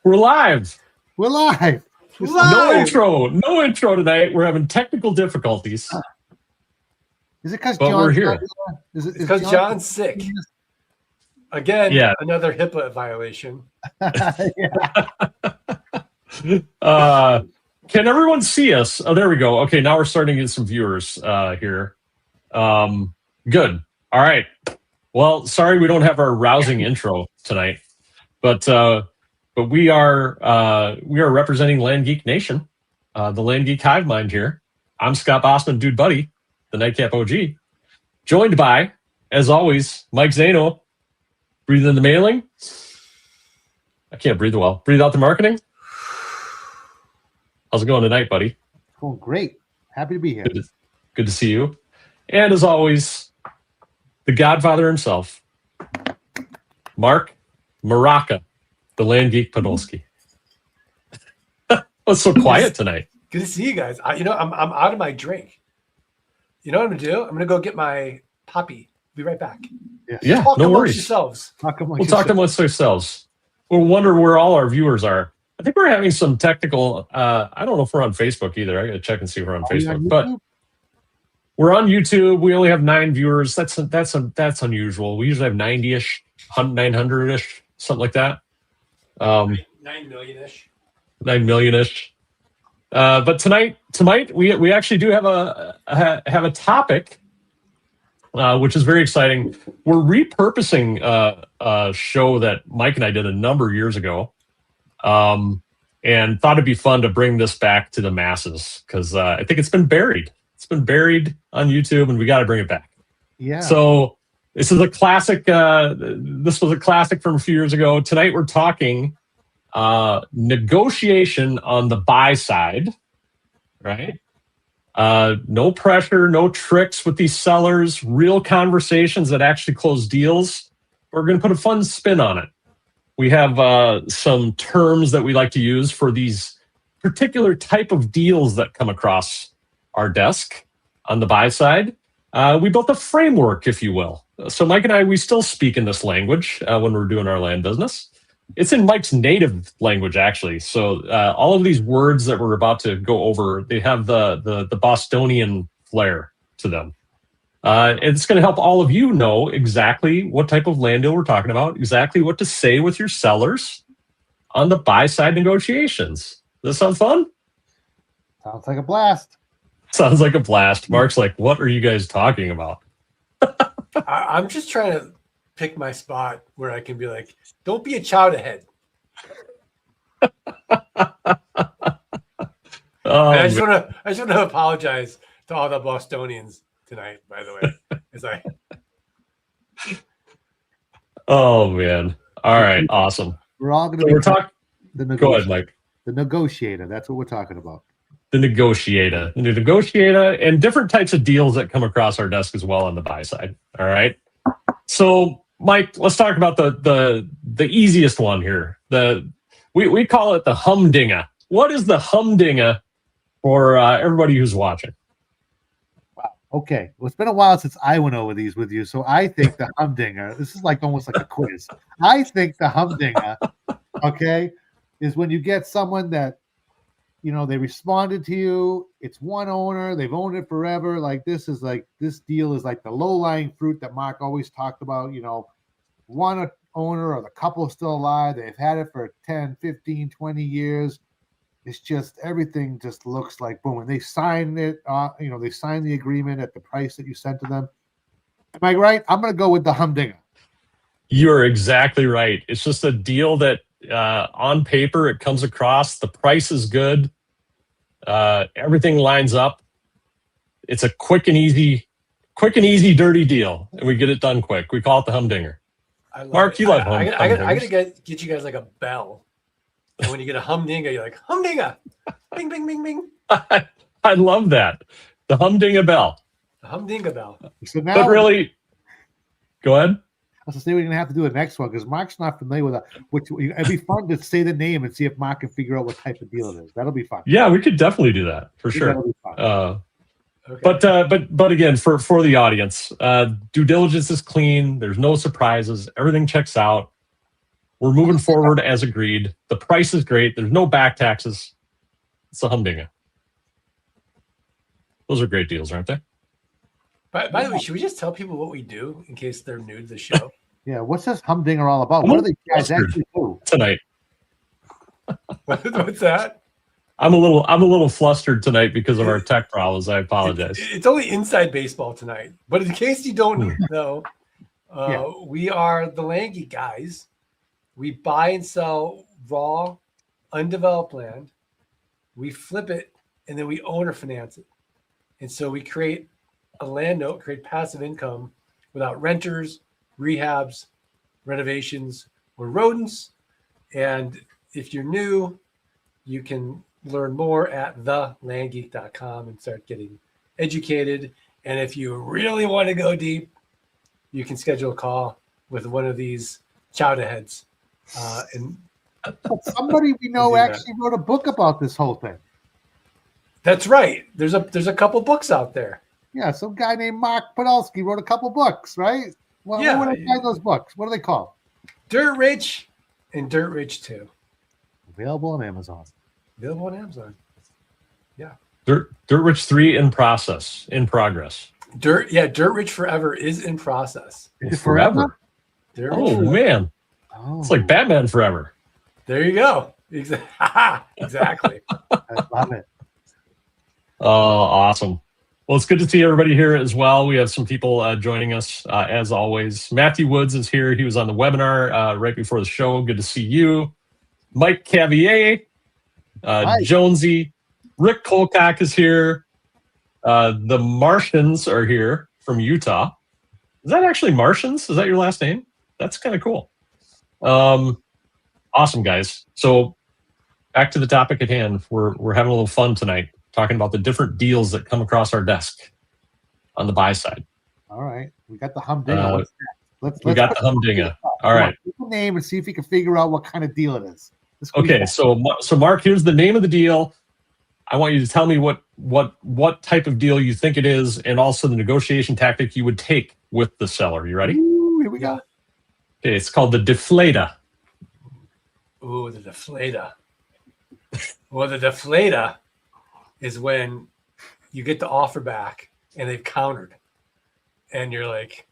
We're live. We're live. No intro tonight. We're having technical difficulties. Is it because we're here? Is it because John's sick? Again, yeah. Another HIPAA violation. Can everyone see us? Oh, there we go. Okay, now we're starting to get some viewers here. Good. All right. Well, sorry we don't have our rousing intro tonight, but we are representing Land Geek Nation, the Land Geek Hive Mind here. I'm Scott Bossman, Dude Buddy, the Nightcap OG, joined by, as always, Mike Zano. Breathe in the mailing. I can't breathe well. Breathe out the marketing. How's it going tonight, buddy? Going great. Happy to be here. Good to see you. And as always, the Godfather himself, Mark Maraca, the Land Geek Podolsky. It's so quiet tonight. Good to see you guys. I'm out of my drink. You know what I'm gonna do? I'm gonna go get my poppy. Be right back. Yeah, talk no amongst worries. Yourselves. We'll talk amongst ourselves. We'll wonder where all our viewers are. I think we're having some technical. I don't know if we're on Facebook either. I got to check and see if we're on Facebook. But we're on YouTube. We only have 9 viewers. That's unusual. We usually have 90-ish, 900-ish, something like that. 9 million-ish. 9 million-ish. But tonight we actually do have a topic, which is very exciting. We're repurposing a show that Mike and I did a number of years ago, and thought it'd be fun to bring this back to the masses because I think it's been buried. It's been buried on YouTube, and we got to bring it back. Yeah. So this is a classic. This was a classic from a few years ago. Tonight we're talking negotiation on the buy side, right? No pressure, no tricks with these sellers, real conversations that actually close deals. We're going to put a fun spin on it. We have some terms that we like to use for these particular type of deals that come across our desk on the buy side. We built a framework, if you will. So Mike and I, we still speak in this language when we're doing our land business. It's in Mike's native language, actually. So all of these words that we're about to go over, they have the Bostonian flair to them. It's going to help all of you know exactly what type of land deal we're talking about, exactly what to say with your sellers on the buy-side negotiations. Does that sound fun? Sounds like a blast. Sounds like a blast. Mark's like, what are you guys talking about? I'm just trying to pick my spot where I can be like, don't be a child ahead. I just want to apologize to all the Bostonians tonight, by the way. Oh man! All right, awesome. We're all going to be talking. Go ahead, Mike. The negotiator. That's what we're talking about. The negotiator, and different types of deals that come across our desk as well on the buy side. All right. So, Mike, let's talk about the easiest one here. We call it the humdinger. What is the humdinger for everybody who's watching? Wow. Okay. Well, it's been a while since I went over these with you, so I think the humdinger. This is like almost like a quiz. I think the humdinger, okay, is when you get someone that, you know, they responded to you. It's one owner. They've owned it forever. Like this deal is like the low-lying fruit that Mark always talked about. You know, one owner or the couple is still alive. They've had it for 10, 15, 20 years. It's just everything just looks like boom. And they signed it. They signed the agreement at the price that you sent to them. Am I right? I'm going to go with the humdinger. You're exactly right. It's just a deal that on paper it comes across. The price is good. Everything lines up. It's a quick and easy, dirty deal, and we get it done quick. We call it the humdinger. Mark, you love humdingers. I gotta get you guys like a bell. And when you get a humdinger, you're like humdinger, bing, bing, bing, bing. I love that. The humdinger bell. The humdinger bell. So now, but really, go ahead. I was going to say we're going to have to do the next one because Mark's not familiar with that. It'd be fun to say the name and see if Mark can figure out what type of deal it is. That'll be fun. Yeah, we could definitely do that for sure. That'll be fun. Okay. But again, for the audience, due diligence is clean. There's no surprises. Everything checks out. We're moving forward as agreed. The price is great. There's no back taxes. It's a humdinger. Those are great deals, aren't they? By the way, should we just tell people what we do in case they're new to the show? Yeah, what's this humdinger all about? What do these guys Flustered actually do? tonight? What's that? I'm a little flustered tonight because of our tech problems. I apologize. It's only inside baseball tonight. But in case you don't know, we are the Land Geek guys. We buy and sell raw, undeveloped land. We flip it, and then we own or finance it. And so we create a land note, create passive income without renters, rehabs, renovations, or rodents. And if you're new, you can learn more at thelandgeek.com and start getting educated. And if you really want to go deep, you can schedule a call with one of these chowder heads. And Somebody we know actually wrote a book about this whole thing. that's right. There's a couple books out there. Yeah, some guy named Mark Podolsky wrote a couple books, right? Well, Yeah. What do they find those books? What are they called? Dirt Rich and Dirt Rich 2. Available on Amazon. Available on Amazon. Dirt Rich 3 in progress. Dirt Rich Forever is in process. Is it Forever. Dirt Rich Oh Forever. man, Oh, it's like Batman Forever. There you go. Exactly. I love it. Oh, awesome. Well, it's good to see everybody here as well. We have some people joining us as always. Matthew Woods is here. He was on the webinar right before the show. Good to see you. Mike Cavier, Jonesy, Rick Colcock is here. The Martians are here from Utah. Is that actually Martians? Is that your last name? That's kind of cool. Awesome, guys. So back to the topic at hand. We're having a little fun tonight, talking about the different deals that come across our desk on the buy side. All right. We got the humdinger. We got the humdinger. All right. Pick a name and see if you can figure out what kind of deal it is. Okay, so Mark, here's the name of the deal. I want you to tell me what type of deal you think it is, and also the negotiation tactic you would take with the seller. You ready? Ooh, here we go. Okay, it's called the deflator. Ooh, the deflator. Well, the deflator is when you get the offer back and they've countered, and you're like,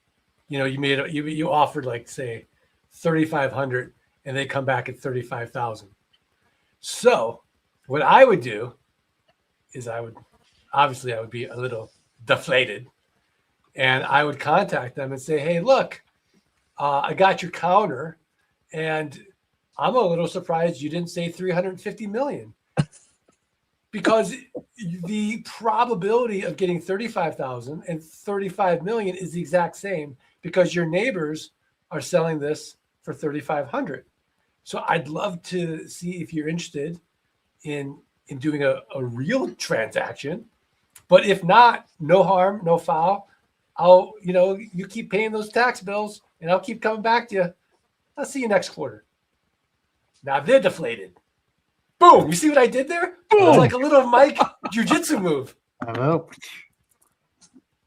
you offered like say 3,500, and they come back at 35,000. So what I would do is I would be a little deflated, and I would contact them and say, hey, look, I got your counter, and I'm a little surprised you didn't say 350 million, because the probability of getting 35,000 and 35 million is the exact same, because your neighbors are selling this for 3,500. So I'd love to see if you're interested in doing a real transaction. But if not, no harm, no foul. You keep paying those tax bills, and I'll keep coming back to you. I'll see you next quarter. Now they're deflated. Boom! You see what I did there? Boom! It's like a little Mike jiu-jitsu move. I don't know.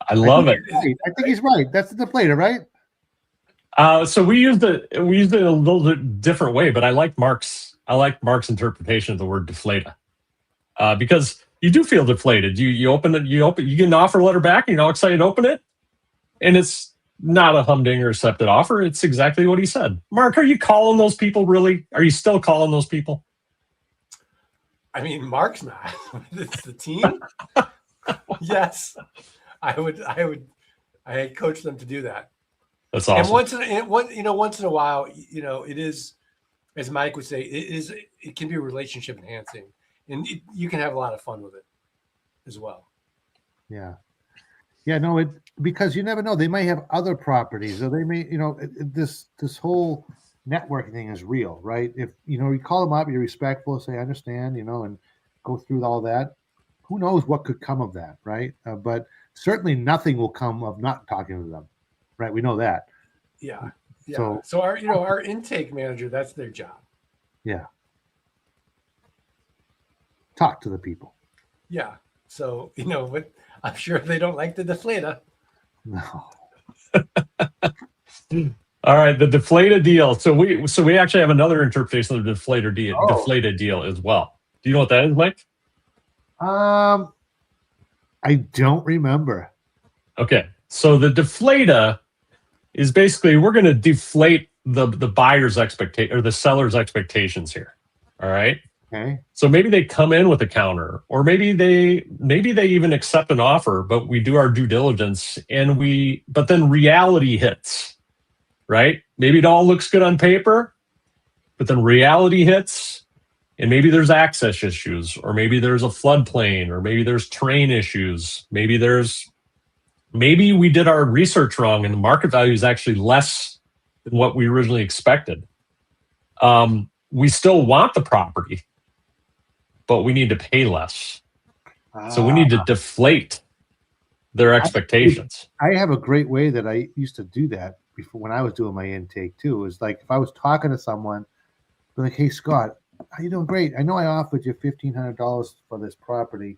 I love it. Right. I think he's right. That's the deflator, right? So we used it in a little bit different way, but I like Mark's interpretation of the word deflator, because you do feel deflated. You open it, you get an offer letter back, and you're all excited to open it, and it's not a humdinger accepted offer. It's exactly what he said. Mark, are you calling those people really? Are you still calling those people? I mean, Mark's not. It's the team. Yes, I coach them to do that. That's awesome. And once in a while, it is, as Mike would say, it can be relationship enhancing, and you can have a lot of fun with it as well. Yeah. Yeah, no, because you never know. They might have other properties, or they may, this whole networking thing is real, right? If you call them up, you're respectful, say I understand, and go through all that. Who knows what could come of that, right? But certainly nothing will come of not talking to them, right? We know that. Yeah. So our intake manager, that's their job. Yeah. Talk to the people. Yeah. So what? I'm sure they don't like the deflator. No. All right, the deflated deal. So we actually have another interpretation of the Oh. deflated deal as well. Do you know what that is, Mike? I don't remember. Okay, so the deflator is basically we're going to deflate the buyer's expectation or the seller's expectations here. All right. Okay. So maybe they come in with a counter, or maybe they even accept an offer, but we do our due diligence but then reality hits, right? Maybe it all looks good on paper, but then reality hits, and maybe there's access issues, or maybe there's a floodplain, or maybe there's terrain issues, maybe we did our research wrong and the market value is actually less than what we originally expected. We still want the property, but we need to pay less. So we need to deflate their expectations. I have a great way that I used to do that before when I was doing my intake too. Is like if I was talking to someone, be like, "Hey Scott, how you doing? Great. I know I offered you $1,500 for this property,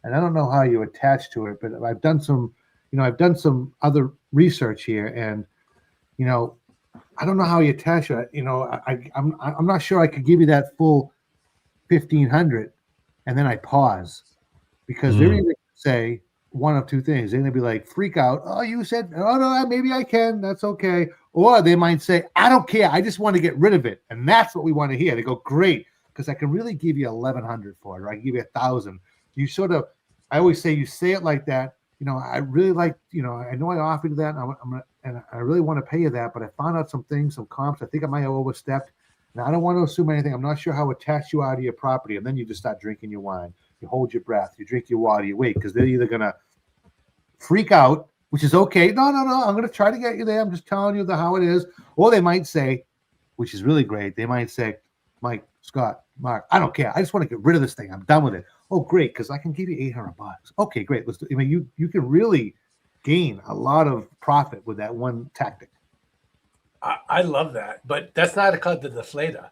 and I don't know how you attach to it, but I've done some other research here, and I don't know how you attach it. I'm not sure I could give you that full 1,500." And then I pause because they're either gonna say one of two things. They're gonna be like, freak out. Oh, you said, oh no, maybe I can. That's okay. Or they might say, I don't care. I just want to get rid of it, and that's what we want to hear. They go, great, because I can really give you 1,100 for it, or I can give you 1,000. You sort of, I always say, you say it like that. I really like, I know I offered you that, and I really want to pay you that, but I found out some things, some comps. I think I might have overstepped. Now, I don't want to assume anything. I'm not sure how attached you are to your property. And then you just start drinking your wine. You hold your breath. You drink your water. You wait, because they're either going to freak out, which is okay. No. I'm going to try to get you there. I'm just telling you how it is. Or they might say, which is really great, they might say, Mike, Scott, Mark, I don't care. I just want to get rid of this thing. I'm done with it. Oh, great, because I can give you $800. Okay, great. Let's do. I mean, you can really gain a lot of profit with that one tactic. I love that, but that's not called the deflator.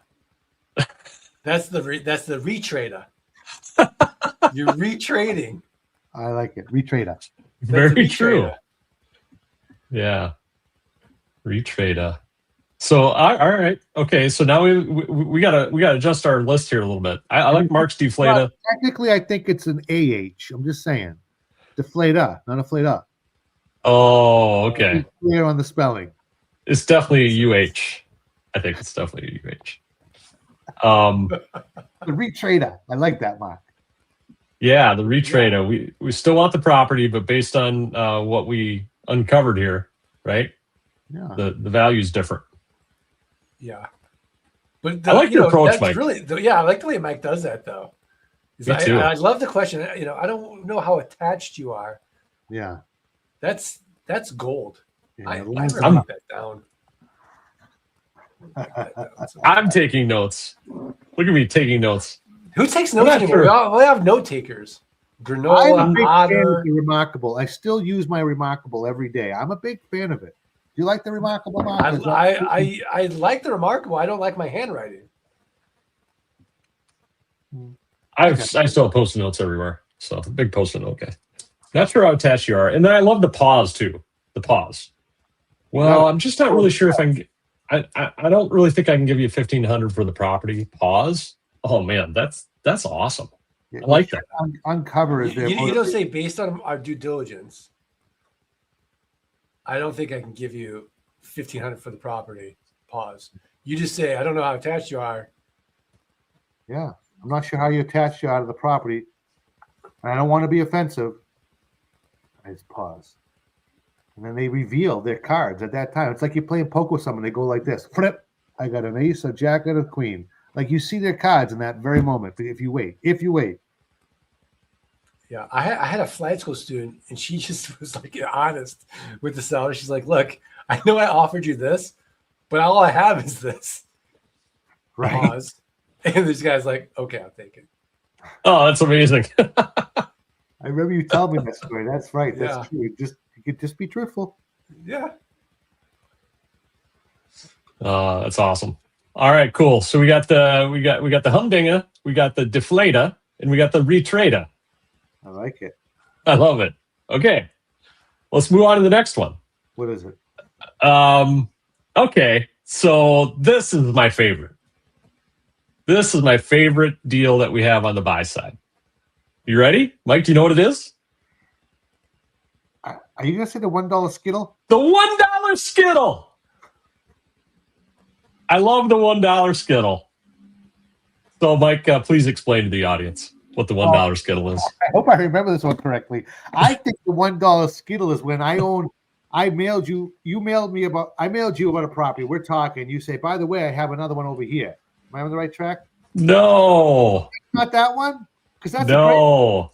That's the retrader. You're retrading. I like it. Retrader. Very true. Yeah. Retrader. So all right. Okay. So now we gotta adjust our list here a little bit. I like Mark's deflator. Well, technically, I think it's an AH. I'm just saying. Deflator, not a flater. Oh, okay. Clear on the spelling. It's definitely a UH. I think it's definitely a UH. The retrader. I like that, Mark. Yeah, the retrader. We still want the property, but based on what we uncovered here, right? Yeah. The value is different. Yeah. But I like your approach, Mike. I like the way Mike does that, though. Me too. I love the question. I don't know how attached you are. Yeah. That's gold. Yeah, I'm I'm- that down. I'm taking notes. Look at me taking notes. Who takes I'm notes not anymore? sure. We have note takers. I'm a Granola, big fan Otter. of the Remarkable. I still use my Remarkable every day. I'm a big fan of it. Do you like the Remarkable, Mark? I like the Remarkable. I don't like my handwriting. I still have post-it notes everywhere. So big post-it note guy. Not sure how attached you are. And then I love the pause too. The pause. Well, I'm just not really sure if I don't really think I can give you 1,500 for the property. Pause. Oh man, that's awesome. I like that. Uncover is there. You don't say based on our due diligence. I don't think I can give you 1,500 for the property. Pause. You just say I don't know how attached you are. Yeah. I'm not sure how you attach you out of the property. I don't want to be offensive. I just pause. And then they reveal their cards at that time. It's like you're playing poker with someone. They go like this. Flip. I got an ace, a jack, and a queen. Like you see their cards in that very moment. If you wait. Yeah, I had a flight school student, and she just was like honest with the seller. She's like, "Look, I know I offered you this, but all I have is this." Right. Pause. And this guy's like, "Okay, I'll take it." Oh, that's amazing. I remember you telling me that story. That's right. That's Yeah. true. You could just be truthful. Yeah. That's awesome. All right, cool. So we got the humdinger, we got the deflator, and we got the retrader. I like it. I love it. Okay, let's move on to the next one. What is it? All Okay, so this is my favorite. This is my favorite deal that we have on the buy side. You ready? Mike, do you know what it is? Are you going to say the $1 Skittle? The $1 Skittle. I love the $1 Skittle. So, Mike, please explain to the audience what the $1 Skittle is. I hope I remember this one correctly. I think the $1 Skittle is when I mailed you about a property. We're talking. You say, by the way, I have another one over here. Am I on the right track? No. Not that one? Because that's no.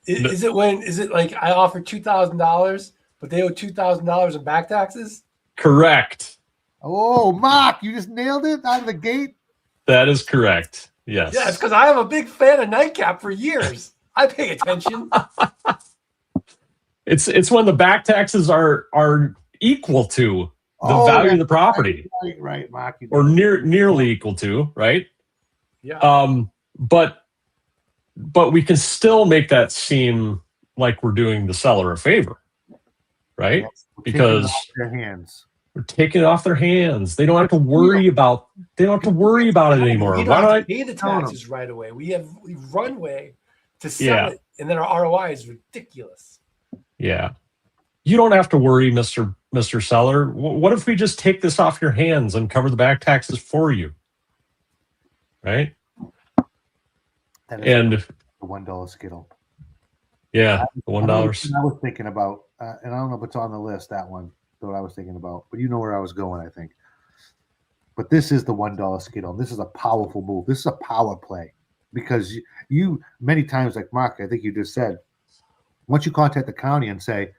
Is it like I offered $2,000, but they owe $2,000 in back taxes? Correct. Oh, Mark, you just nailed it out of the gate. That is correct. Yes. Yeah, it's because I am a big fan of Nightcap for years. I pay attention. It's when the back taxes are equal to the value of the property. Right, Mark. Or nearly equal to, right? Yeah. But we can still make that seem like we're doing the seller a favor, right? Because their hands. we're taking it off their hands. They don't have to worry about. They don't have to worry about it anymore. We Why don't don't have to pay the taxes right away. We have runway to sell Yeah. it, and then our ROI is ridiculous. Yeah, you don't have to worry, Mister Seller. What if we just take this off your hands and cover the back taxes for you, right? And the $1 Skittle. Yeah, the $1. I was thinking about, and I don't know if it's on the list, that one, what I was thinking about, but you know where I was going, I think. But this is the $1 Skittle. This is a powerful move. This is a power play because you many times, like Mark, I think you just said, once you contact the county and say,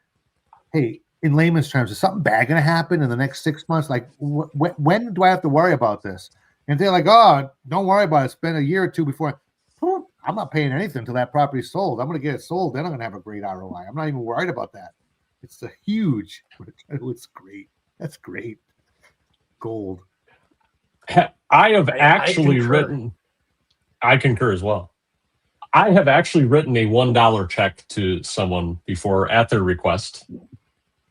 hey, in layman's terms, is something bad going to happen in the next 6 months? Like, when do I have to worry about this? And they're like, oh, don't worry about it. Spend a year or two before. I'm not paying anything until that property's sold. I'm going to get it sold. Then I'm going to have a great ROI. I'm not even worried about that. It's a huge. It's great. That's great. Gold. I have actually written. I concur as well. I have actually written a $1 check to someone before at their request.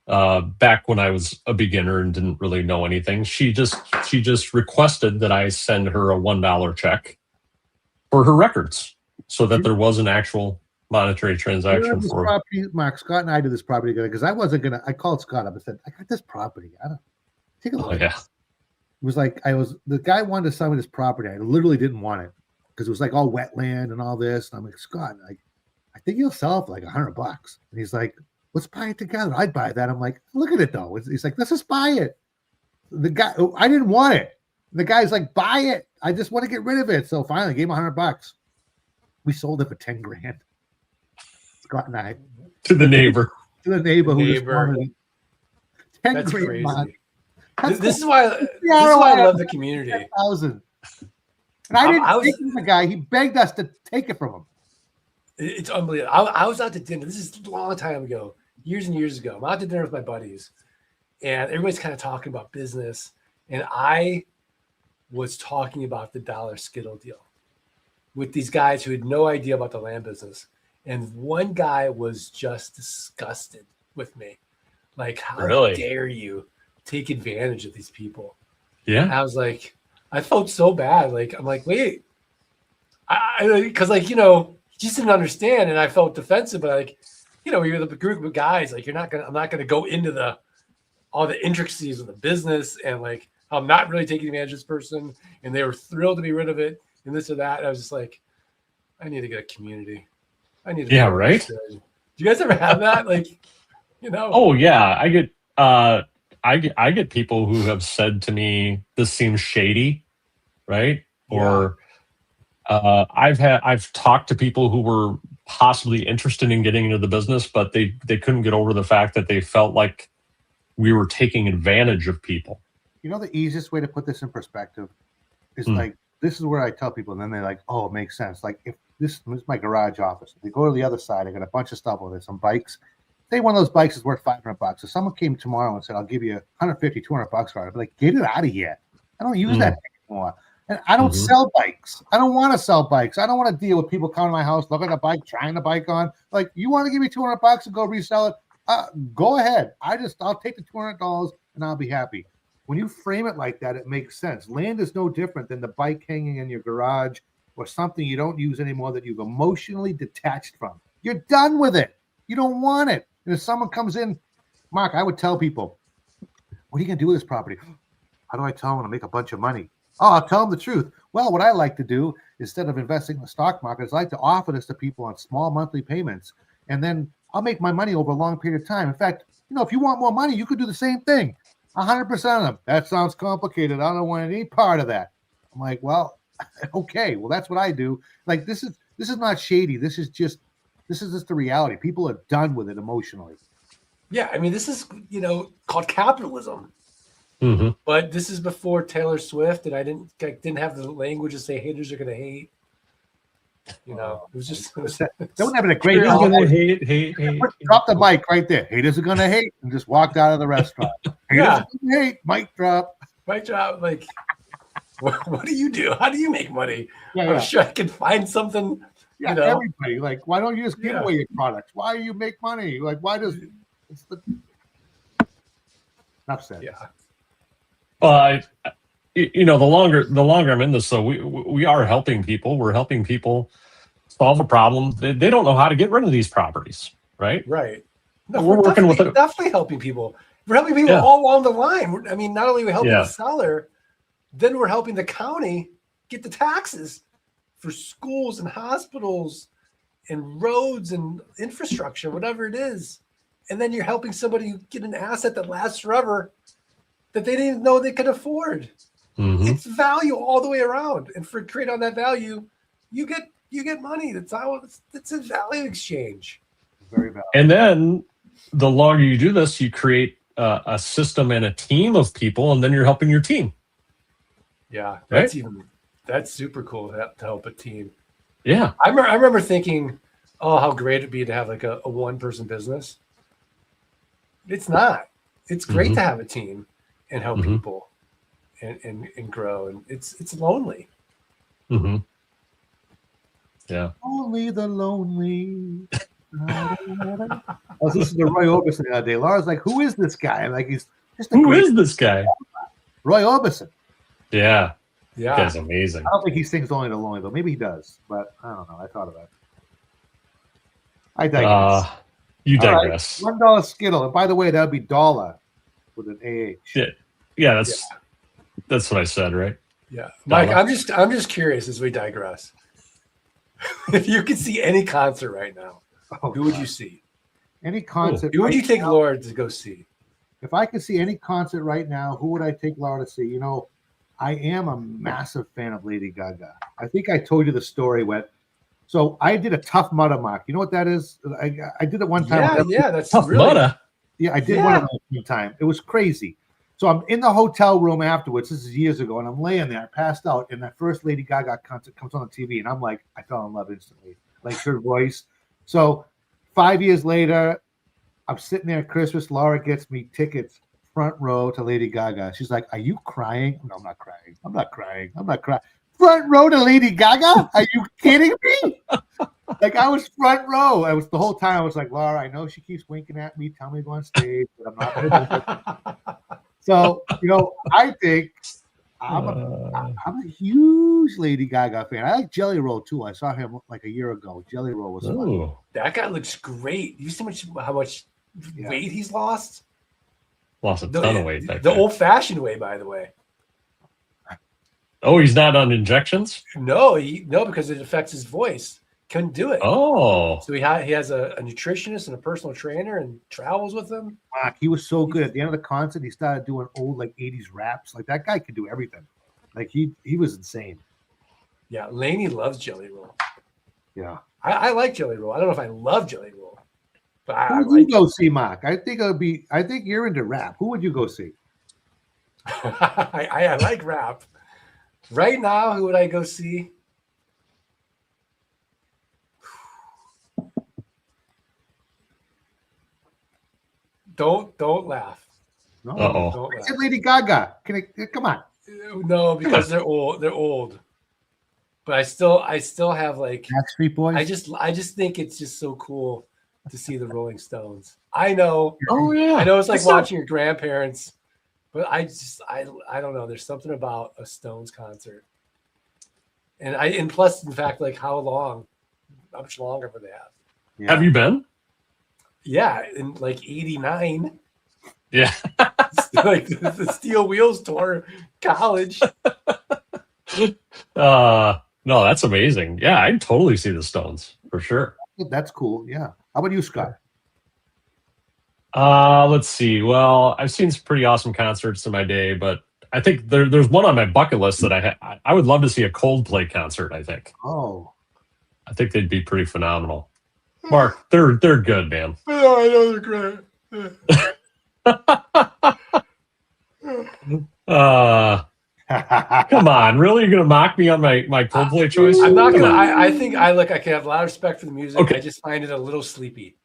Back when I was a beginner and didn't really know anything, she just requested that I send her a $1 check for her records, so that there was an actual monetary transaction for property. Mark, Scott and I did this property together because I wasn't gonna. I called Scott up and said, "I got this property. I don't take a look." Oh, yeah. It was like the guy wanted to sell me this property. I literally didn't want it because it was like all wetland and all this. And I'm like, Scott, I think you'll sell it for like $100. And he's like, let's buy it together. I'd buy that. I'm like, look at it though. He's like, let's just buy it. The guy, I didn't want it. The guy's like, buy it. I just want to get rid of it. So finally, I gave him $100. We sold it for 10 grand. Scott and I to the neighbor. To the neighbor who just Neighbor. wanted it. 10 That's grand. crazy. Man. This is why I love the community. 10,000. And I didn't I was- take it from the guy. He begged us to take it from him. It's unbelievable. I was out to dinner. This is a long time ago, years and years ago. I'm out to dinner with my buddies, and everybody's kind of talking about business. And I was talking about the $1 Skittle deal with these guys who had no idea about the land business. And one guy was just disgusted with me. Like, how Really? dare you take advantage of these people? Yeah. And I was like, I felt so bad. Like, I'm like, wait, because like, you know, just didn't understand. And I felt defensive, but like, you know, you're the group of guys, like I'm not going to go into all the intricacies of the business and like, I'm not really taking advantage of this person. And they were thrilled to be rid of it and this or that. And I was just like, I need to get a community. I need to. Yeah, right. Do you guys ever have that? Like, you know? Oh yeah, I get people who have said to me, "This seems shady," right? Yeah. Or I've talked to people who were possibly interested in getting into the business, but they couldn't get over the fact that they felt like we were taking advantage of people. You know, the easiest way to put this in perspective is like, this is where I tell people, and then they're like, oh, it makes sense. Like, if this is my garage office, if you go to the other side, I got a bunch of stuff over there, some bikes. Say one of those bikes is worth $500. If someone came tomorrow and said, I'll give you $150, $200 for it, I'd be like, get it out of here. I don't use that anymore. And I don't sell bikes. I don't want to sell bikes. I don't want to deal with people coming to my house, looking at a bike, trying the bike on. Like, you want to give me $200 and go resell it? Go ahead. I'll take the $200 and I'll be happy. When you frame it like that, it makes sense. Land is no different than the bike hanging in your garage or something you don't use anymore that you've emotionally detached from. You're done with it. You don't want it. And if someone comes in, Mark, I would tell people, what are you going to do with this property? How do I tell them to make a bunch of money? Oh, I'll tell them the truth. Well, what I like to do, instead of investing in the stock market, is I like to offer this to people on small monthly payments. And then I'll make my money over a long period of time. In fact, if you want more money, you could do the same thing. 100% of them. That sounds complicated. I don't want any part of that. I'm like, well, okay. Well, that's what I do. Like, this is not shady. This is just the reality. People are done with it emotionally. Yeah, I mean, this is called capitalism. Mm-hmm. But this is before Taylor Swift, and I didn't have the language to say haters are gonna hate. It was just don't have a great. Haters gonna hate. Drop the mic right there. Haters are gonna hate, and just walked out of the restaurant. Haters are gonna hate. Mic drop. Mic drop. Like, what do you do? How do you make money? Yeah, I'm sure I can find something. Yeah, everybody. Like, why don't you just give away your products? Why do you make money? Like, why does it's the enough said. Yeah. The longer I'm in this, so we are helping people. We're helping people solve a problem. They don't know how to get rid of these properties, right? Right. No, we're working with definitely helping people. We're helping people all along the line. I mean, not only are we helping the seller, then we're helping the county get the taxes for schools and hospitals and roads and infrastructure, whatever it is. And then you're helping somebody get an asset that lasts forever that they didn't even know they could afford. Mm-hmm. It's value all the way around. And for trade on that value, you get money. That's how it's a value exchange. Very valuable. And then the longer you do this, you create a system and a team of people, and then you're helping your team. Yeah, right? That's super cool to help a team. Yeah. I remember thinking, oh, how great it'd be to have like a one-person business. It's not. It's great to have a team and help people and grow. And it's lonely. Mm-hmm. Yeah. Only the lonely. I was listening to Roy Orbison the other day. Laura's like, who is this guy? Like, he's just Who is this guy? Roy Orbison. Yeah. Yeah. That guy's amazing. I don't think he sings Only the Lonely, though. Maybe he does, but I don't know. I thought of that. I digress. You digress. Right. $1 Skittle. And by the way, that would be dollar with an AH. Yeah, that's what I said, right? Yeah. Mike, I'm just curious as we digress. If you could see any concert right now, who would you see? Any concert. Who would you take Laura to go see? If I could see any concert right now, who would I take Laura to see? I am a massive fan of Lady Gaga. I think I told you the story so I did a Tough Mudder, Mark. You know what that is? I did it one time. Yeah, that's Tough Mudder. Yeah, I did one of those one time. It was crazy. So I'm in the hotel room afterwards. This is years ago, and I'm laying there, passed out, and that first Lady Gaga concert comes on the TV, and I'm like, I fell in love instantly. Like her voice. So 5 years later, I'm sitting there at Christmas. Laura gets me tickets front row to Lady Gaga. She's like, are you crying? No, I'm not crying. I'm not crying. Front row to Lady Gaga? Are you kidding me? Like, I was front row. The whole time I was like, Laura, I know she keeps winking at me, telling me to go on stage, but I'm not going to do it. So, I think I'm a huge Lady Gaga fan. I like Jelly Roll too. I saw him like a year ago. Jelly Roll was fun. That guy looks great. You see how much weight he's lost? Lost a ton of weight. The old-fashioned way, by the way. Oh, he's not on injections? No, because it affects his voice. Couldn't do it. Oh. So he has a nutritionist and a personal trainer and travels with him. Wow, he was so good. At the end of the concert, he started doing old 80s raps. Like, that guy could do everything. Like, he was insane. Yeah, Lainey loves Jelly Roll. Yeah. I like Jelly Roll. I don't know if I love Jelly Roll. But Who would you go see, Mark? I think you're into rap. Who would you go see? I like rap. Right now, who would I go see? Don't laugh. No. Uh-oh. I said Lady Gaga. Come on. No, because they're old. They're old. But I still have like Backstreet Boys. I just think it's just so cool to see the Rolling Stones. I know. Oh yeah. I know it's like watching your grandparents But I don't know. There's something about a Stones concert, and plus in fact, like how much longer would they have? Yeah. Have you been? Yeah, in like '89, Yeah. like the Steel Wheels tour, college. No, that's amazing. Yeah, I'd totally see the Stones for sure. That's cool. Yeah. How about you, Scott? Let's see. Well, I've seen some pretty awesome concerts in my day, but I think there's one on my bucket list that I would love to see a Coldplay concert. I think they'd be pretty phenomenal. Mark, they're good, man. Oh, I know they're great. Come on, really? You're gonna mock me on my Coldplay choice? I'm not Come gonna. on. I think I can have a lot of respect for the music. Okay. I just find it a little sleepy.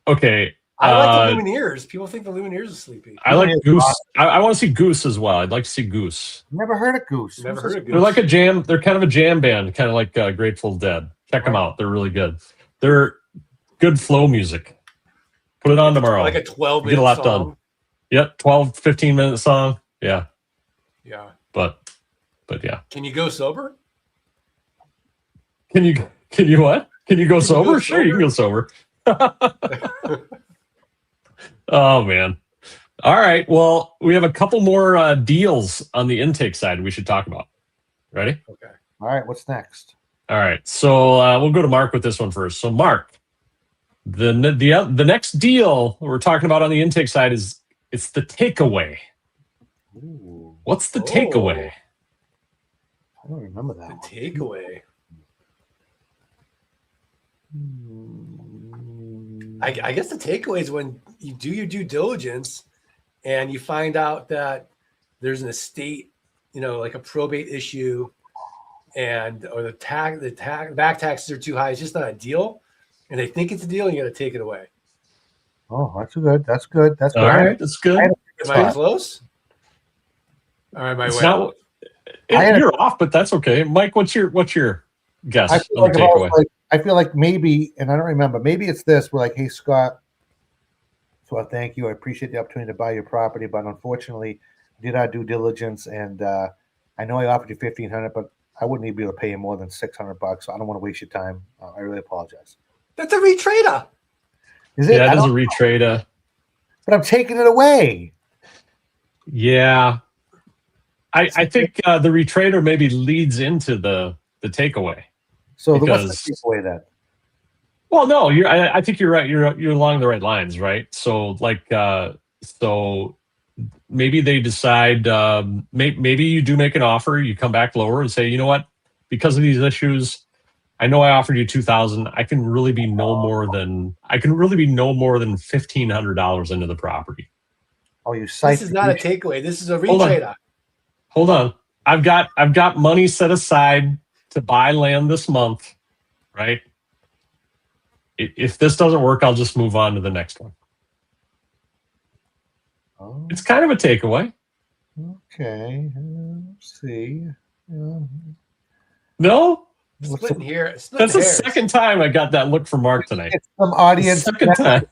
Okay. I like the Lumineers. People think the Lumineers are sleepy. I like Goose. I want to see Goose as well. I'd like to see Goose. Never heard of Goose. Never heard of Goose. They're like a jam. They're kind of a jam band, kind of like Grateful Dead. Check them out. They're really good. They're good flow music. Put it on tomorrow. Like a 12-minute Get a lot song. done. Yep, 12, 15-minute song. Yeah, Yeah. but yeah. Can you go sober? Can you what? Can you go sober? go Sure, you can go sober. Oh man. All right. Well, we have a couple more deals on the intake side we should talk about. Ready? Okay. All right. What's next? All right. So we'll go to Mark with this one first. So Mark, the next deal we're talking about on the intake side it's the takeaway. Ooh, What's the takeaway? I don't remember that. The one. takeaway. Hmm. I guess the takeaway is when you do your due diligence and you find out that there's an estate, like a probate issue, or the back taxes are too high. It's just not a deal, and they think it's a deal, and you got to take it away. Oh, that's good. That's good. That's good. All right. That's good. Am I close? All right, my It's way. not, you're off, but that's okay. Mike, what's your guess I on feel, the takeaway? I feel like maybe, and I don't remember, maybe it's this. We're like, hey, Scott, so thank you. I appreciate the opportunity to buy your property, but unfortunately, did our due diligence, and I know I offered you $1,500, but I wouldn't even be able to pay you more than $600. So I don't want to waste your time. I really apologize. That's a retrader. Is it? Yeah, I it is a don't- retrade. But I'm taking it away. Yeah. I think the retrader maybe leads into the takeaway. So what's Because- the takeaway then? Well, no, I think you're right. You're along the right lines, right? So so maybe they decide. Maybe you do make an offer. You come back lower and say, you know what? Because of these issues, I know I offered you $2,000. I can really be no more than $1,500 into the property. Oh, you cite. This is not a takeaway. This is a Hold on. retrader. Hold on. I've got money set aside to buy land this month, right? If this doesn't work, I'll just move on to the next one. Oh, It's kind of a takeaway. okay. Let's see. No, Splitting here. that's the second time I got that look from Mark tonight. It's some audience. Second time.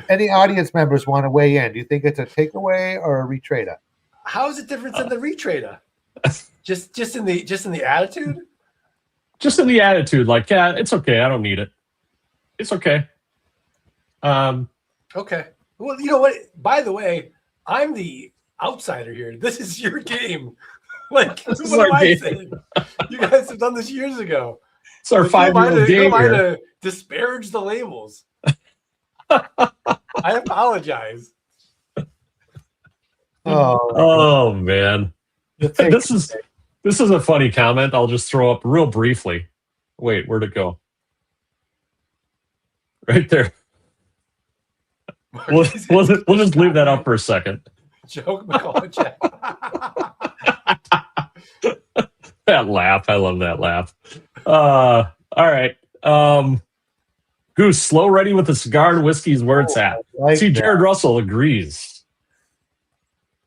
Any audience members want to weigh in? Do you think it's a takeaway or a retrader? How is it different than the retrader? Just in the attitude? Just in the attitude, like, yeah, it's okay. I don't need it. It's okay. Okay. Well, you know what? By the way, I'm the outsider here. This is your game. Like, This is what our am I game. saying? You guys have done this years ago. It's our Like, who am I 5-year-old to- who game am I here. to disparage the labels. I apologize. Oh man, this is a funny comment. I'll just throw up real briefly. Wait, where'd it go? Right there. We'll just leave that up for a second. Joke, McCall, check. That laugh, I love that laugh. All right. Goose, slow ready with a cigar and whiskey is where it's at. See, Jared Russell agrees.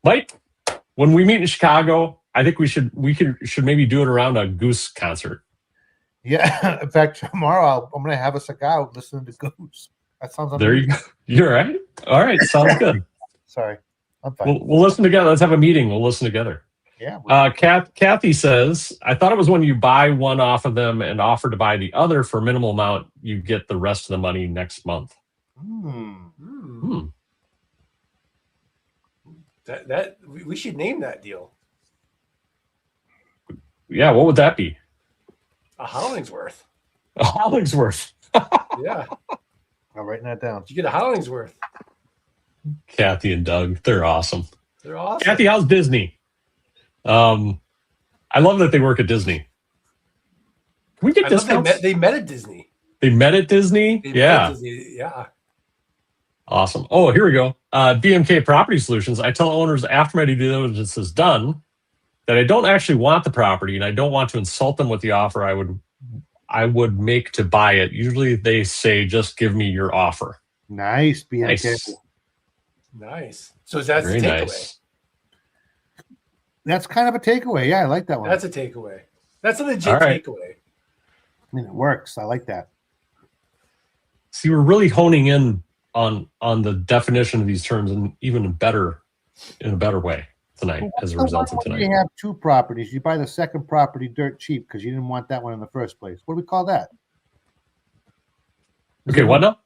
Mike, when we meet in Chicago, I think we should maybe do it around a Goose concert. Yeah. In fact, tomorrow I'm going to have a cigar listening to Goose. That sounds There you go. You're right. All right, sounds good. Sorry. I'm fine. We'll listen together. Let's have a meeting. We'll listen together. Yeah. Kathy says, I thought it was when you buy one off of them and offer to buy the other for a minimal amount, you get the rest of the money next month. That we should name that deal Yeah, what would that be? a Hollingsworth. A Hollingsworth. Yeah, I'm writing that down. you get a Hollingsworth. Kathy and Doug, they're awesome. They're awesome. Kathy, how's Disney? I love that they work at Disney. Can we get discounts? They met at Disney. They met at Disney? They met at Disney. Yeah. Awesome. Oh, here we go. BMK Property Solutions. I tell owners after my due diligence is done that I don't actually want the property and I don't want to insult them with the offer I would make to buy it. Usually they say, just give me your offer. Nice, BMK. Nice. So that's very the takeaway. nice. That's kind of a takeaway. Yeah, I like that one. That's a takeaway. That's a legit All right. takeaway. I mean, it works. I like that. See, we're really honing in on the definition of these terms and even in a better way tonight as a result of tonight. You have two properties. You buy the second property dirt cheap because you didn't want that one in the first place. What do we call that? Okay, what now?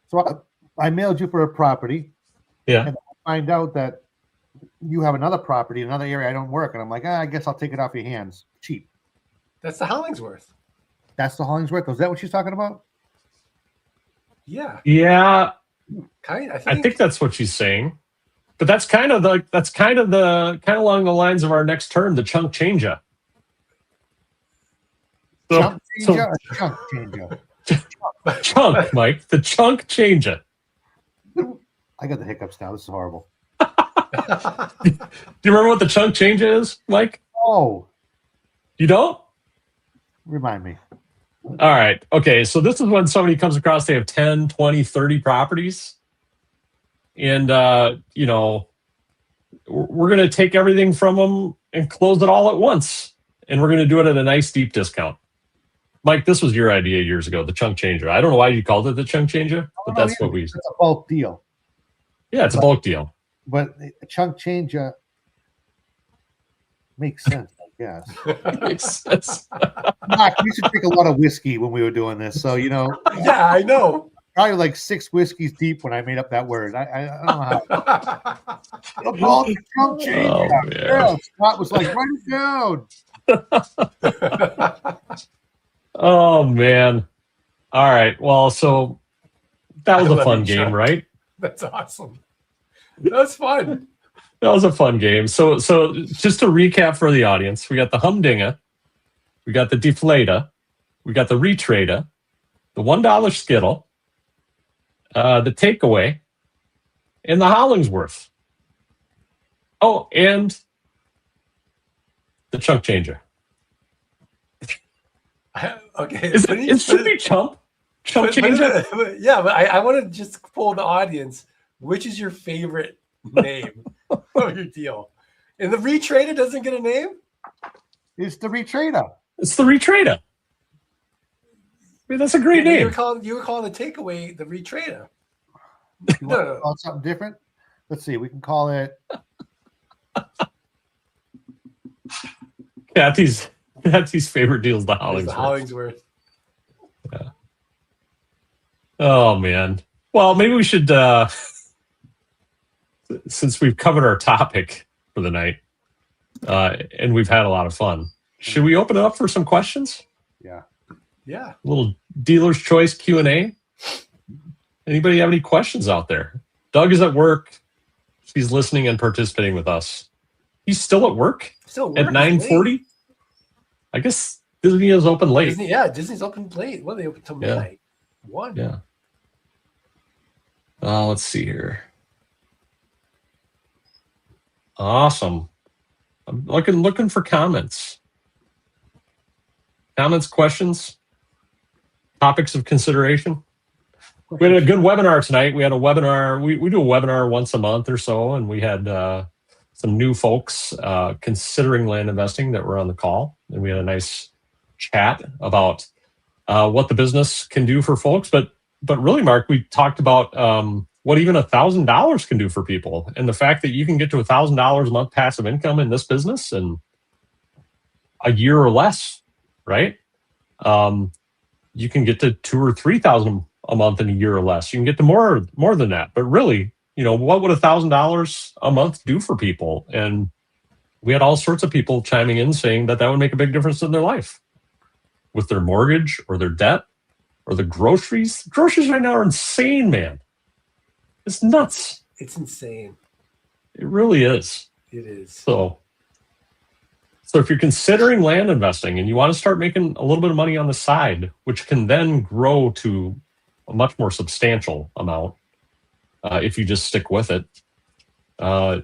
So I mailed you for a property. Yeah. And I find out that you have another property in another area I don't work. And I'm like, I guess I'll take it off your hands. Cheap. That's the Hollingsworth. That's the Hollingsworth. Is that what she's talking about? Yeah. Yeah, I I think that's what she's saying. But that's kind of along the lines of our next term, the chunk changer. Chunk changer or chunk changer? Chunk, Mike, the chunk changer. I got the hiccups now. This is horrible. Do you remember what the chunk changer is, Mike? Oh, You don't? remind me. All right. Okay. So this is when somebody comes across, they have 10, 20, 30 properties. And, we're going to take everything from them and close it all at once. And we're going to do it at a nice deep discount. Mike, this was your idea years ago, the chunk changer. I don't know why you called it the chunk changer, but that's what we... It's a bulk deal. Yeah, it's a bulk deal. But a chunk changer makes sense, I guess. Makes sense. Mark, we used to drink a lot of whiskey when we were doing this. So, Yeah, I know. probably like 6 whiskeys deep when I made up that word. I don't know how. The bulk chunk changer. Oh, man. Yeah, Scott was like, write it down. Oh, man. All right. Well, so that was I a love fun you, game, Chuck. right? That's awesome. That's fun. That was a fun game. So just to recap for the audience, we got the Humdinger, we got the Deflator, we got the Retrader, the $1 Skittle, the Takeaway, and the Hollingsworth. Oh, and the Chunk Changer. Okay. It should be Chump Changer. Yeah, but I want to just poll the audience. Which is your favorite name of your deal? And the Retrader doesn't get a name? It's the retrader. It's the Retrader. I mean, that's a great You name. were calling the Takeaway the Retrader. You want to call it something different? Let's see. We can call it. Kathy's favorite deal is the It's Hollingsworth. the Hollingsworth. Oh man. Well, maybe we should since we've covered our topic for the night, and we've had a lot of fun, should we open it up for some questions? Yeah. Yeah. A little dealer's choice Q&A. Anybody have any questions out there? Doug is at work. He's listening and participating with us. He's still at work Still at 9:40. I guess Disney is open late. Disney's open late. What, they open till midnight? 1. Yeah. Let's see here. Awesome. I'm looking for comments. Comments, questions, topics of consideration. We had a good webinar tonight. We had a webinar. We do a webinar once a month or so, and we had some new folks considering land investing that were on the call, and we had a nice chat about what the business can do for folks. But really, Mark, we talked about what even $1,000 can do for people, and the fact that you can get to $1,000 a month passive income in this business in a year or less, right? You can get to $2,000 or $3,000 a month in a year or less. You can get to more than that. But really, what would $1,000 a month do for people? And we had all sorts of people chiming in saying that would make a big difference in their life with their mortgage or their debt or the groceries. Groceries right now are insane, man. It's nuts. It's insane. It really is. It is. So if you're considering land investing and you want to start making a little bit of money on the side, which can then grow to a much more substantial amount if you just stick with it, go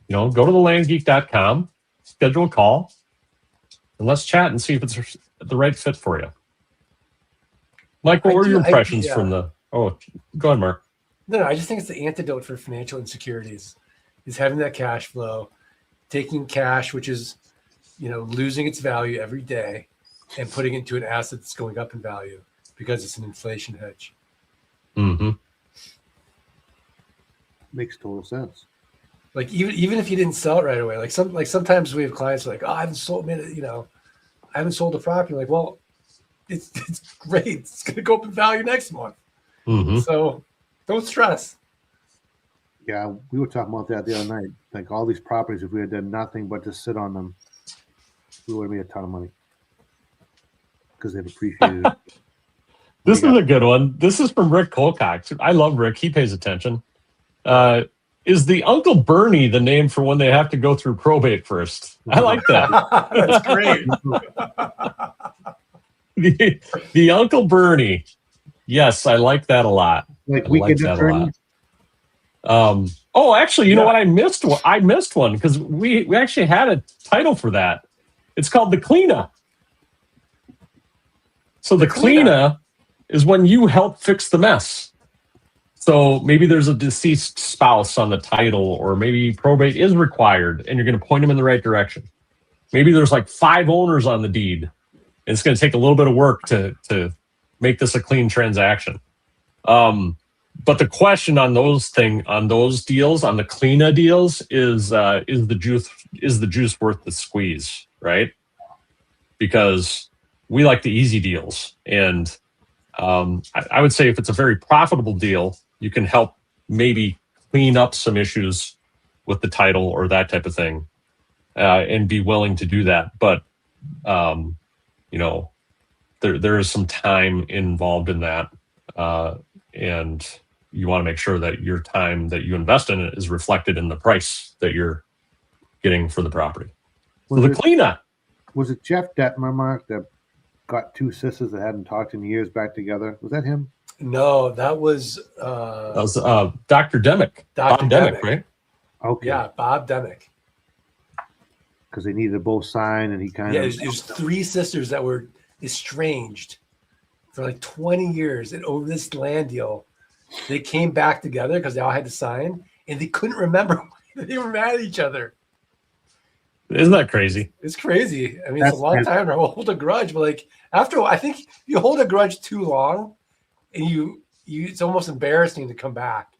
to thelandgeek.com, schedule a call, and let's chat and see if it's the right fit for you. Mike, what were your impressions from the... Oh, go ahead, Mark. No, I just think it's the antidote for financial insecurities is having that cash flow, taking cash, which is, losing its value every day, and putting it into an asset that's going up in value because it's an inflation hedge. Mm-hmm. Makes total sense. Like even if you didn't sell it right away, like sometimes we have clients like, oh, I haven't sold the property. Like, well, it's great. It's going to go up in value next month. Mm-hmm. So don't stress. Yeah, we were talking about that the other night. Like all these properties, if we had done nothing but just sit on them, we would have made a ton of money because they've appreciated it. This is a good one. This is from Rick Colcox. I love Rick. He pays attention. Is the Uncle Bernie the name for when they have to go through probate first? I like that. That's great. the Uncle Bernie. Yes, I like that a lot. Like weekend attorney. Actually, you know what? I missed one because we actually had a title for that. It's called the cleanup. So the cleanup is when you help fix the mess. So maybe there's a deceased spouse on the title, or maybe probate is required and you're going to point them in the right direction. Maybe there's like 5 owners on the deed and it's going to take a little bit of work to make this a clean transaction. But the question on those deals, on the cleanup deals, is the juice worth the squeeze, right? Because we like the easy deals, and I would say if it's a very profitable deal, you can help maybe clean up some issues with the title or that type of thing, and be willing to do that. But there is some time involved in that, and you want to make sure that your time that you invest in it is reflected in the price that you're getting for the property. So the cleanup. Was it Jeff Detmer, Mark, that got 2 sisters that hadn't talked in years back together? Was that him? No, that was Dr. Demick. Dr. Bob Demick, right? Okay. Yeah, Bob Demick. Because they needed to both sign, and he kind of... There's 3 sisters that were estranged for like 20 years, and over this land deal, they came back together because they all had to sign, and they couldn't remember why they were mad at each other. Isn't that crazy? It's crazy. I mean, it's a long time to hold a grudge, but like after, I think if you hold a grudge too long, and you it's almost embarrassing to come back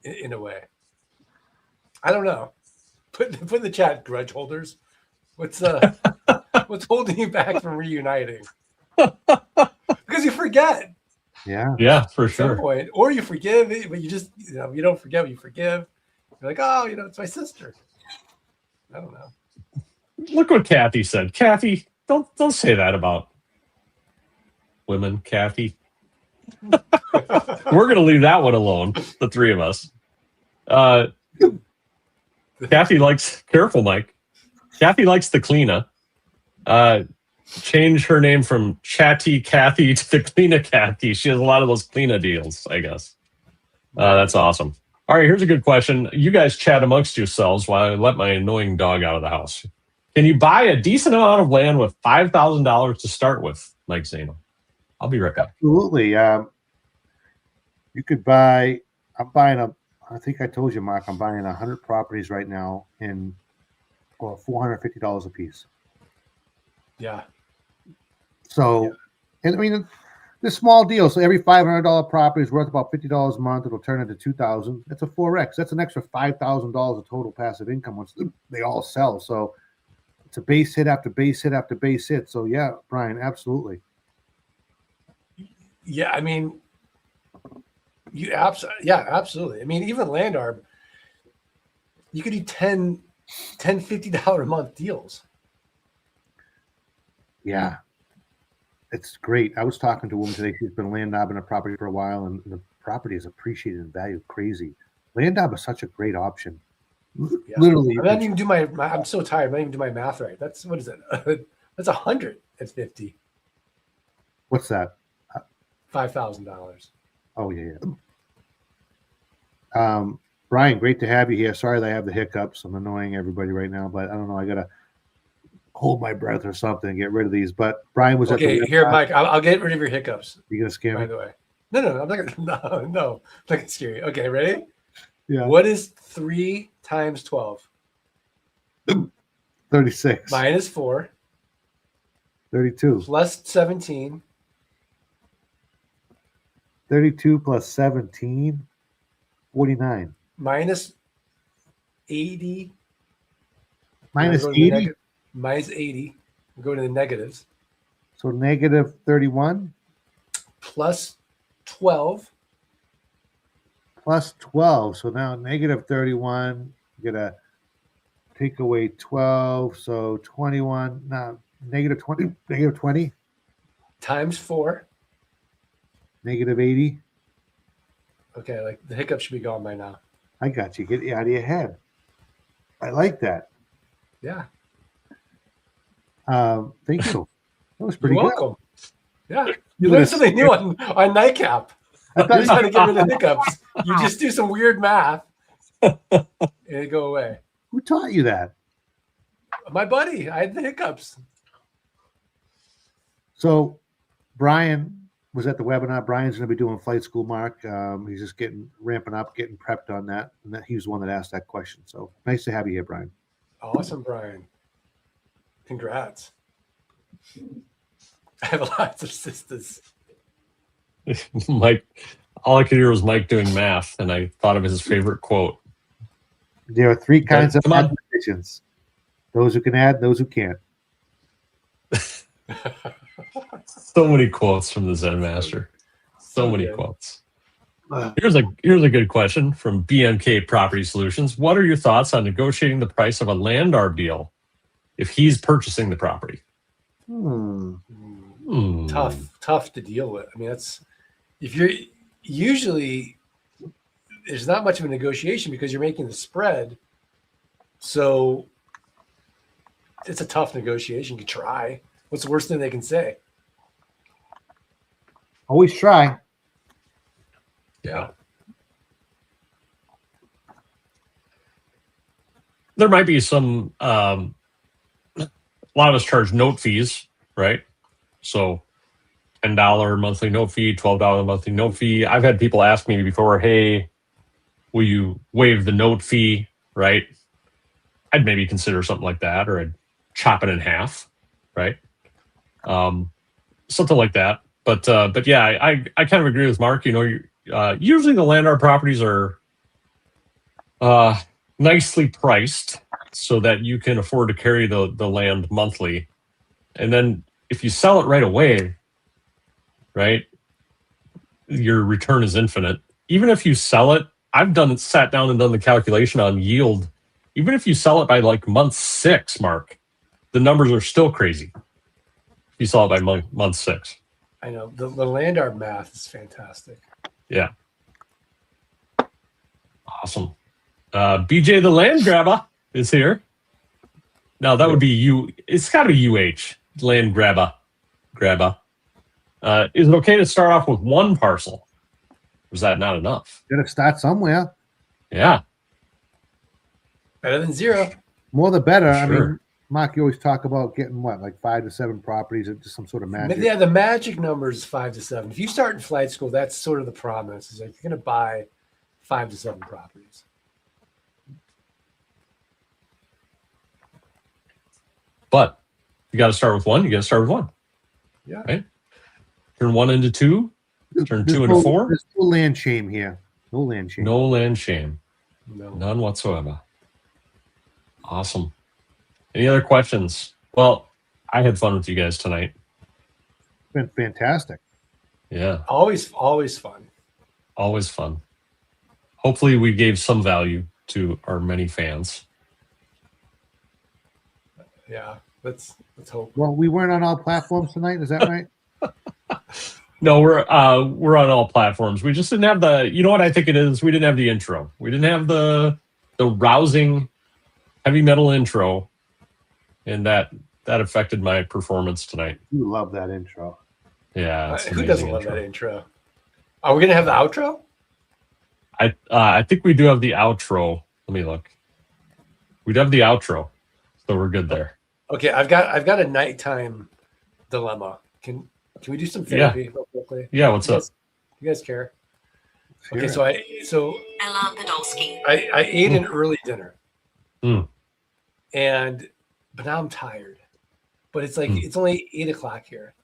in a way. I don't know. Put in the chat, grudge holders. What's holding you back from reuniting? Because you forget. Yeah, for At some sure. point, or you forgive it, but you just you don't forget, but you forgive. You're like, oh, it's my sister. I don't know. Look what Kathy said. Kathy, don't say that about women, Kathy. We're gonna leave that one alone, the 3 of us. Kathy likes careful, Mike. Kathy likes the cleanup. Change her name from Chatty Kathy to the Cleana Kathy. She has a lot of those Cleana deals, I guess. That's awesome. All right, here's a good question. You guys chat amongst yourselves while I let my annoying dog out of the house. Can you buy a decent amount of land with $5,000 to start with, Mike Zano? I'll be right back. Absolutely. You could buy... I think I told you, Mark, I'm buying 100 properties right now for $450 a piece. Yeah. So, and I mean, This small deal. So every $500 property is worth about $50 a month. It'll turn into $2,000. That's a 4x. That's an extra $5,000 of total passive income once they all sell. So it's a base hit after base hit after base hit. So yeah, Brian, absolutely. Yeah, I mean, absolutely. I mean, even land arb, you could do $10, $50 a month deals. Yeah. It's great. I was talking to a woman today. She's been land dabbing a property for a while, and the property is appreciated in value. Crazy. Land dab is such a great option. Yeah. Literally. I'm not even do my. I'm so tired. I'm not even do my math right. That's what is it? That's 150. What's that? $5,000. Oh yeah. Brian, great to have you here. Sorry that I have the hiccups. I'm annoying everybody right now, but I don't know. I gotta hold my breath or something and get rid of these. But Brian was Okay. Here, Mike. I'll get rid of your hiccups. You gonna scare By me? the way. No. I'm not gonna. No. I'm not gonna scare you. Okay. Ready? Yeah. What is 3 times 12? 36. Minus 4 32. plus 17 32 plus 17. 49. minus 80. Minus We're gonna go to the 80. minus 80. We're going to the negatives. So negative 31 Plus 12 plus 12. So now negative 31. You gotta take away 12. So 21. Now negative 20. Negative 20. times 4. Negative 80. Okay, like the hiccup should be gone by now. I got you. Get out of your head. I like that. Yeah. Thank you. That was pretty You're good. welcome. Yeah. You You're learned gonna- something new on Nightcap. I You're thought trying to get rid of hiccups. You just do some weird math and it go away. who taught you that? My buddy, I had the hiccups. So Brian was at the webinar. Brian's going to be doing flight school, Mark. He's just ramping up, getting prepped on that. And he was the one that asked that question. So nice to have you here, Brian. Awesome, Brian. Congrats. I have lots of sisters. Mike, all I could hear was Mike doing math, and I thought of his favorite quote. There are 3 kinds of Come on. mathematicians: those who can add, those who can't. So many quotes from the Zen Master. So many good. quotes. Here's a good question from BMK Property Solutions. What are your thoughts on negotiating the price of a land arb deal if he's purchasing the property? Tough to deal with. I mean, that's if you're usually there's not much of a negotiation because you're making the spread. So it's a tough negotiation. You try. What's the worst thing they can say? Always try. Yeah. There might be some, a lot of us charge note fees, right? So $10 monthly note fee, $12 monthly note fee. I've had people ask me before, hey, will you waive the note fee, right? I'd maybe consider something like that, or I'd chop it in half, right? Something like that. But yeah, I kind of agree with Mark. You know, usually the land arb properties are nicely priced so that you can afford to carry the land monthly. And then if you sell it right away, right, your return is infinite. Even if you sell it, I've sat down and done the calculation on yield. Even if you sell it by like month 6, Mark, the numbers are still crazy. If you sell it by month 6. I know the land arb math is fantastic. Yeah. Awesome. BJ the Land Grabber is here. Now that would be you. It's got to be UH, Land Grabber. Is it okay to start off with 1 parcel? Or is that not enough? Got to start somewhere. Yeah. Better than 0. More the better. I Sure. mean, Mark, you always talk about getting what, like 5 to 7 properties, or just some sort of magic. Yeah, the magic number is 5 to 7. If you start in flight school, that's sort of the promise. Is like you're going to buy 5 to 7 properties. But you got to start with 1. You got to start with 1. Yeah. Right. Turn 1 into 2. Turn There's 2 into 4. There's no land shame here. No land shame. No land shame. No. None whatsoever. Awesome. Any other questions? Well, I had fun with you guys tonight. It's been fantastic. Yeah, Always fun. always fun. Hopefully we gave some value to our many fans. Yeah. Let's hope. Well, we weren't on all platforms tonight. Is that right? No, we're on all platforms. We just didn't have the, you know what I think it is? We didn't have the intro. We didn't have the rousing heavy metal intro, and that affected my performance tonight. You love that intro. Yeah, it's an Who doesn't amazing love intro. that intro? Are we gonna have the outro? I think we do have the outro. Let me look. We'd have the outro, so we're good there. Okay, I've got a nighttime dilemma. Can we do some therapy real quickly? Yeah, what's up? You guys care? Sure. Okay, so Ella Podolsky. I ate an early dinner, Mm. but now I'm tired. But it's like Mm. it's only 8:00 here,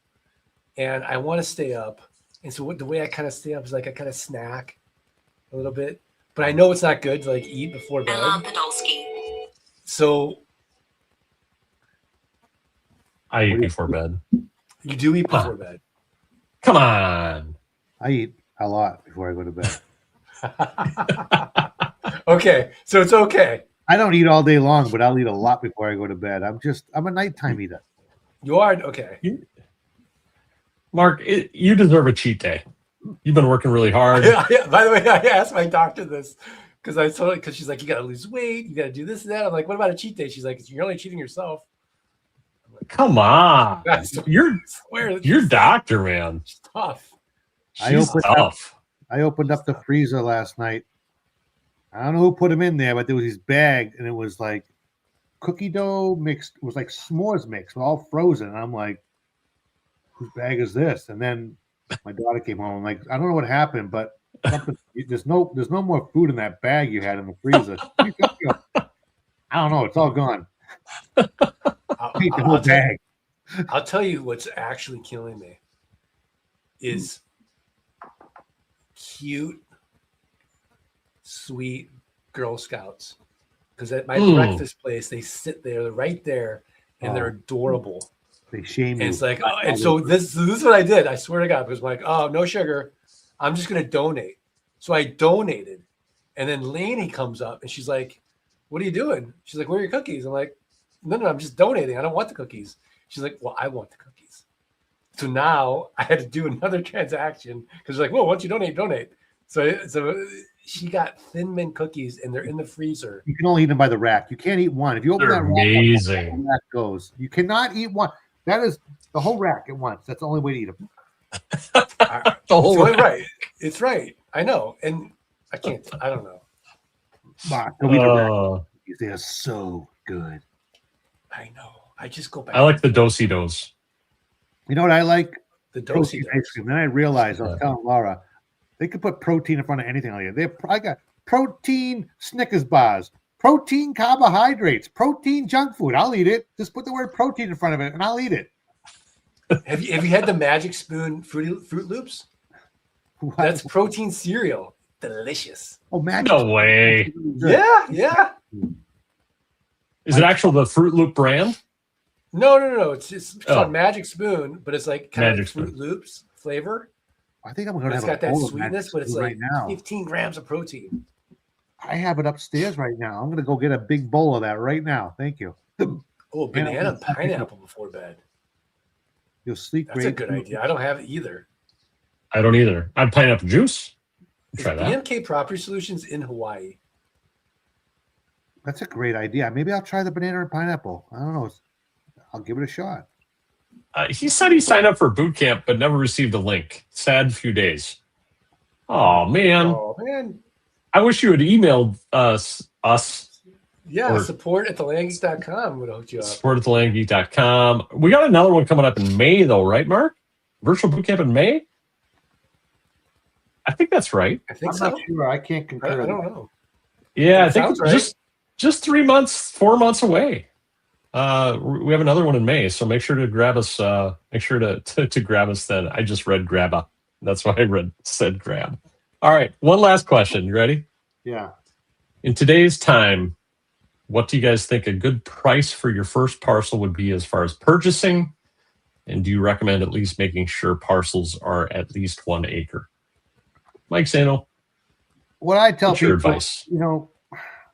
and I want to stay up. And so the way I kind of stay up is like I kind of snack a little bit, but I know it's not good to like eat before Ella bed. Podolsky. So I eat before bed. you do eat before bed. Come on. I eat a lot before I go to bed. Okay, so it's okay. I don't eat all day long, but I'll eat a lot before I go to bed. I'm a nighttime eater. You are okay. Mark, you deserve a cheat day. You've been working really hard. Yeah, by the way, I asked my doctor this because she's like, you got to lose weight, you got to do this and that. I'm like, what about a cheat day? She's like, you're only cheating yourself. Come on. I swear, You're doctor, man. it's tough. She's tough. I opened up the freezer last night. I don't know who put them in there, but there was this bag, and it was like cookie dough mixed. It was like s'mores mix, all frozen. And I'm like, whose bag is this? And then my daughter came home. I'm like, I don't know what happened, but something, there's no more food in that bag you had in the freezer. I don't know. It's all gone. I'll, I ate the I'll whole tell, bag. I'll tell you what's actually killing me is cute, sweet Girl Scouts. Because at my breakfast place, they sit there, they're right there, and they're adorable. They shame And you. it's like, and so this is what I did. I swear to God, because I'm like, oh, no sugar. I'm just gonna donate. So I donated, and then Lainey comes up and she's like, "What are you doing?" She's like, "Where are your cookies?" I'm like, "No, I'm just donating. I don't want the cookies." She's like, "Well, I want the cookies." So now I had to do another transaction because like, "Well, once you donate." So she got Thin Mint cookies, and they're in the freezer. You can only eat them by the rack. You can't eat one. If you open They're that rack, amazing. the rack goes. You cannot eat one. That is the whole rack at once. That's the only way to eat them. The It's whole only right. It's right. I know, and I can't. I don't know. Mark, go eat the rack. Uh, They are so good. I know. I just go back. I like the do-si-dos. You know what I like? the Protein dosey. ice cream. Then I realized I was telling Laura, they could put protein in front of anything like that. I got protein Snickers bars, protein carbohydrates, protein junk food. I'll eat it. Just put the word protein in front of it, and I'll eat it. Have you had the Magic Spoon Fruit Loops? That's protein cereal. Delicious. oh, magic. No way. Yeah. Is it actual the Fruit Loop brand? No. It's called Oh. Magic Spoon, but it's like kind Magic of Fruit Spoon. Loops flavor. I think I'm going to It's have got a that bowl of sweetness, Magic but it's Spoon like right now. 15 grams of protein. I have it upstairs right now. I'm going to go get a big bowl of that right now. Thank you. Oh, banana and pineapple before bed. You'll sleep That's great. a good idea. I don't have it either. I don't either. I have pineapple juice. Is Try that. BMK Property Solutions in Hawaii? That's a great idea. Maybe I'll try the banana and pineapple. I don't know. I'll give it a shot. He said he signed up for boot camp but never received a link. Sad few days. Oh man. Oh man. I wish you had emailed us Yeah, Or- support at thelandgeek.com would hook you up. support@thelandgeek.com. We got another one coming up in May though, right, Mark? Virtual boot camp in May? I think that's right. I think I'm so. not sure. I can't I concur. don't know. Yeah, I That think sounds it's right. just 3 months, 4 months away. We have another one in May, so make sure to grab us. Make sure to grab us then. I just read grabba. That's why I said grab. All right, one last question. You ready? Yeah. In today's time, what do you guys think a good price for your first parcel would be as far as purchasing? And do you recommend at least making sure parcels are at least 1 acre? Mike Sano, What I tell what's your people, advice?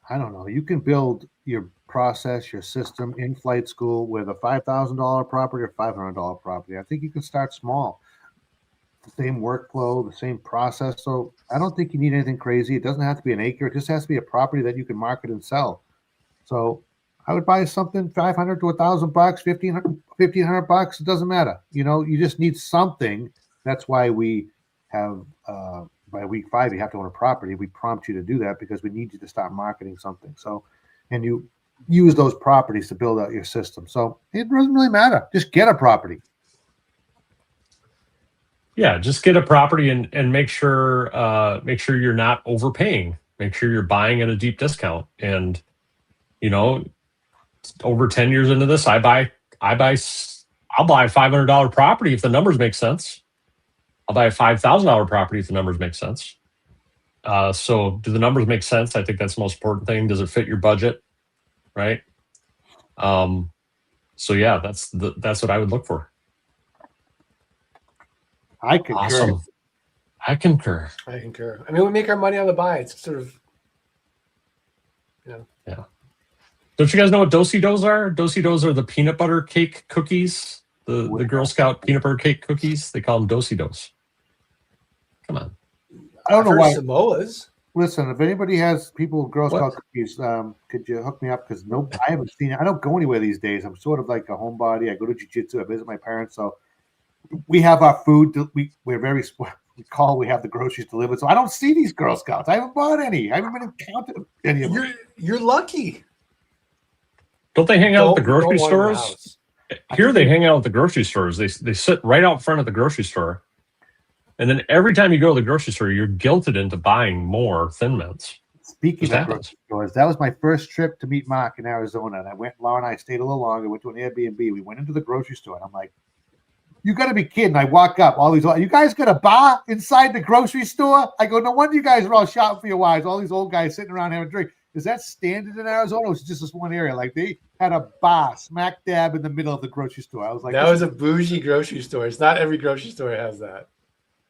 I don't know. You can build your process, your system in flight school with a $5,000 property or $500 property. I think you can start small. The same workflow, the same process. So I don't think you need anything crazy. It doesn't have to be an acre. It just has to be a property that you can market and sell. So I would buy something $500 to $1,000, $1,500. It doesn't matter. You just need something. That's why we have by week 5 you have to own a property. We prompt you to do that because we need you to start marketing something. So, and you use those properties to build out your system. So it doesn't really matter. Just get a property. Yeah, just get a property and make sure you're not overpaying. Make sure you're buying at a deep discount. And over 10 years into this, I'll buy a $500 property if the numbers make sense. I'll buy a $5,000 property if the numbers make sense. So do the numbers make sense? I think that's the most important thing. Does it fit your budget? Right. So yeah, that's what I would look for. I concur. Awesome. I concur. I concur. I mean, we make our money on the buy. It's sort of, Yeah. Don't you guys know what Do-si-dos are? Do-si-dos are the peanut butter cake cookies. The Girl Scout peanut butter cake cookies. They call them Do-si-dos. Come on. I don't know why. Samoas. Listen, if anybody has people with Girl What? Scout cookies, could you hook me up? Because I haven't seen it. I don't go anywhere these days. I'm sort of like a homebody. I go to jiu-jitsu. I visit my parents. So we have our food. We're very we have the groceries delivered. So I don't see these Girl Scouts. I haven't bought any. I haven't been encountered any of them. You're lucky. Don't they hang out at the Don't grocery want 'em in the stores? house. Here they hang out at the grocery stores. They sit right out front of the grocery store. And then every time you go to the grocery store, you're guilted into buying more Thin Mints. Speaking Just of grocery stores, that was my first trip to meet Mark in Arizona. And Laura and I stayed a little longer, went to an Airbnb. We went into the grocery store and I'm like, you got to be kidding. I walk up, you guys got a bar inside the grocery store? I go, no wonder you guys are all shopping for your wives. All these old guys sitting around having a drink. Is that standard in Arizona? Or was it just this one area? Like they had a bar smack dab in the middle of the grocery store. I was like, that was a bougie grocery store. It's not every grocery store has that.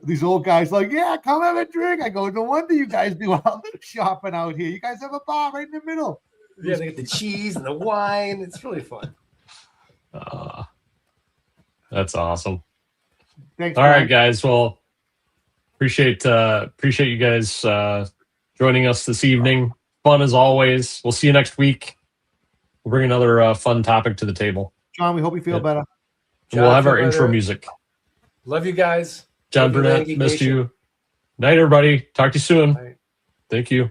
These old guys like, yeah, come have a drink. I go, no wonder you guys do all the shopping out here. You guys have a bar right in the middle. Yeah, they get the cheese and the wine. It's really fun. That's awesome. Thanks. All Brian. right, guys. Well, appreciate you guys joining us this evening. Fun as always. We'll see you next week. We'll bring another fun topic to the table. John, we hope you feel Yeah. better. And we'll have our John, intro music. Love you guys. John Love you, Burnett, Rangy missed Nation. you. Night, everybody. Talk to you soon. Bye. Thank you.